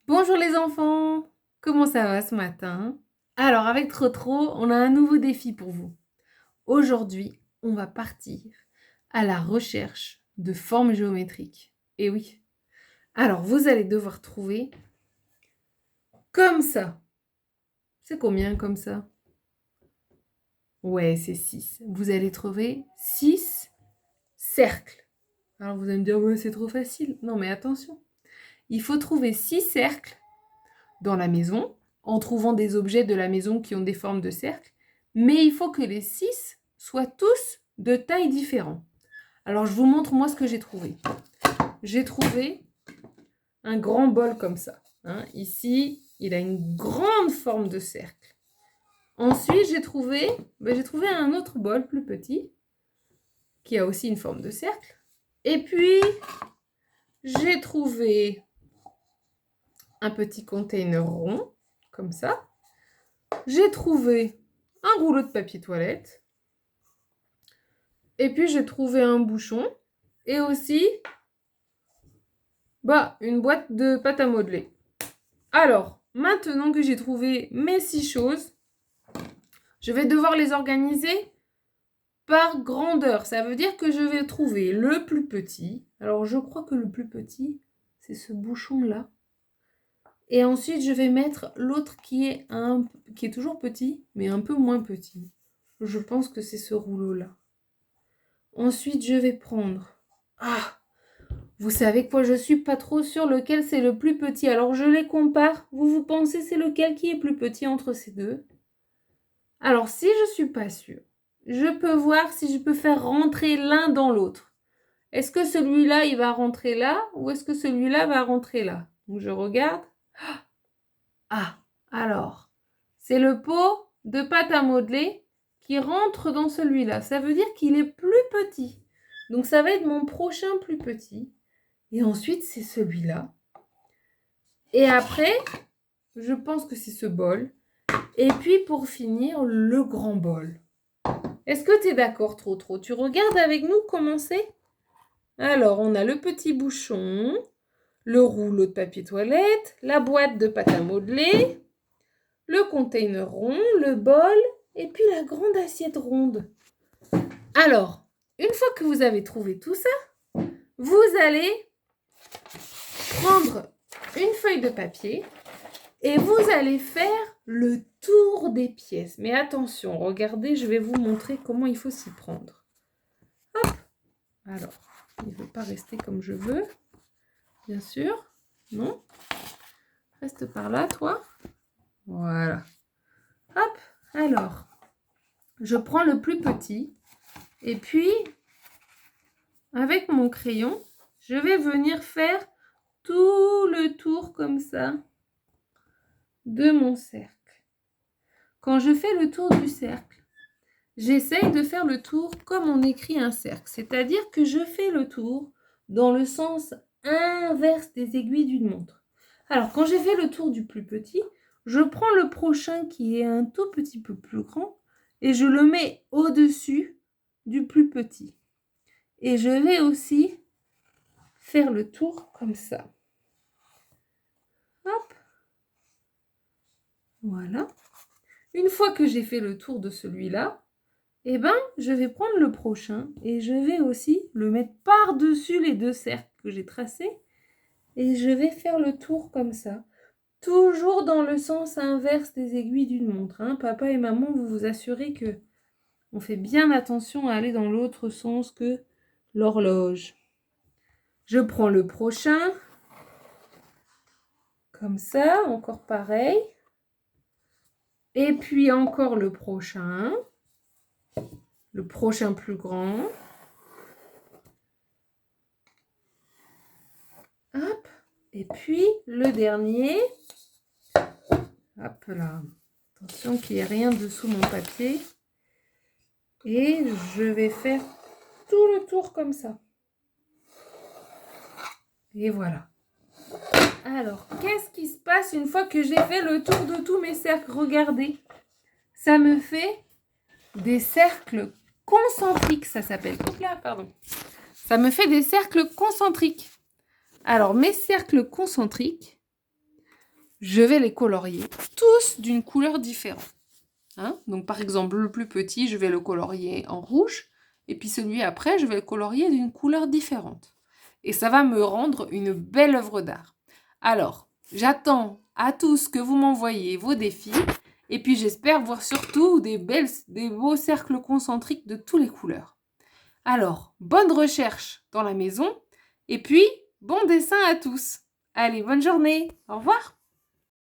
Bonjour les enfants, comment ça va ce matin? Alors avec Trotro, on a un nouveau défi pour vous. Aujourd'hui, on va partir à la recherche de formes géométriques. Et oui, alors vous allez devoir trouver comme ça. C'est combien comme ça? Ouais, c'est 6. Vous allez trouver 6 cercles. Alors vous allez me dire, ouais, c'est trop facile. Non mais attention, il faut trouver 6 cercles dans la maison, en trouvant des objets de la maison qui ont des formes de cercle, mais il faut que les 6 soient tous de taille différente. Alors je vous montre moi ce que j'ai trouvé. J'ai trouvé un grand bol comme ça. Ici, il a une grande forme de cercle. Ensuite, j'ai trouvé un autre bol plus petit, qui a aussi une forme de cercle. Et puis, j'ai trouvé un petit container rond, comme ça. J'ai trouvé un rouleau de papier toilette. Et puis, j'ai trouvé un bouchon. Et aussi, une boîte de pâte à modeler. Alors, maintenant que j'ai trouvé mes 6 choses, je vais devoir les organiser par grandeur. Ça veut dire que je vais trouver le plus petit. Alors, je crois que le plus petit, c'est ce bouchon-là. Et ensuite, je vais mettre l'autre qui est toujours petit, mais un peu moins petit. Je pense que c'est ce rouleau-là. Ensuite, je vais prendre... vous savez quoi, je suis pas trop sûre lequel c'est le plus petit. Alors, je les compare. Vous pensez c'est lequel qui est plus petit entre ces deux? Alors, si je suis pas sûre, je peux voir si je peux faire rentrer l'un dans l'autre. Est-ce que celui-là, il va rentrer là ou est-ce que celui-là va rentrer là? Donc, je regarde. Alors, c'est le pot de pâte à modeler qui rentre dans celui-là. Ça veut dire qu'il est plus petit. Donc, ça va être mon prochain plus petit. Et ensuite, c'est celui-là. Et après, je pense que c'est ce bol. Et puis, pour finir, le grand bol. Est-ce que tu es d'accord, Trotro? Tu regardes avec nous comment c'est? Alors, on a le petit bouchon, le rouleau de papier toilette, la boîte de pâte à modeler, le container rond, le bol et puis la grande assiette ronde. Alors, une fois que vous avez trouvé tout ça, vous allez prendre une feuille de papier et vous allez faire le tour des pièces. Mais attention, regardez, je vais vous montrer comment il faut s'y prendre. Hop. Alors, il ne veut pas rester comme je veux, bien sûr. Non. Reste par là, toi. Voilà. Hop. Alors, je prends le plus petit et puis, avec mon crayon, je vais venir faire tout le tour comme ça de mon cercle. Quand je fais le tour du cercle, j'essaye de faire le tour comme on écrit un cercle, c'est-à-dire que je fais le tour dans le sens inverse des aiguilles d'une montre. Alors, quand j'ai fait le tour du plus petit, je prends le prochain qui est un tout petit peu plus grand et je le mets au-dessus du plus petit. Et je vais aussi faire le tour comme ça. Hop. Voilà. Une fois que j'ai fait le tour de celui-là, je vais prendre le prochain et je vais aussi le mettre par-dessus les deux cercles que j'ai tracés et je vais faire le tour comme ça. Toujours dans le sens inverse des aiguilles d'une montre. Papa et maman, vous vous assurez que on fait bien attention à aller dans l'autre sens que l'horloge. Je prends le prochain, comme ça, encore pareil. Et puis encore le prochain plus grand. Hop, et puis le dernier. Hop là. Attention qu'il n'y ait rien dessous mon papier. Et je vais faire tout le tour comme ça. Et voilà. Alors, qu'est-ce qui se passe une fois que j'ai fait le tour de tous mes cercles? Regardez. Ça me fait des cercles concentriques, ça s'appelle. Hop là, pardon. Ça me fait des cercles concentriques. Alors, mes cercles concentriques, je vais les colorier tous d'une couleur différente. Hein? Donc par exemple, le plus petit, je vais le colorier en rouge, et puis celui après, je vais le colorier d'une couleur différente. Et ça va me rendre une belle œuvre d'art. Alors, j'attends à tous que vous m'envoyiez vos défis, et puis j'espère voir surtout des beaux cercles concentriques de toutes les couleurs. Alors, bonne recherche dans la maison, et puis bon dessin à tous. Allez, bonne journée, au revoir.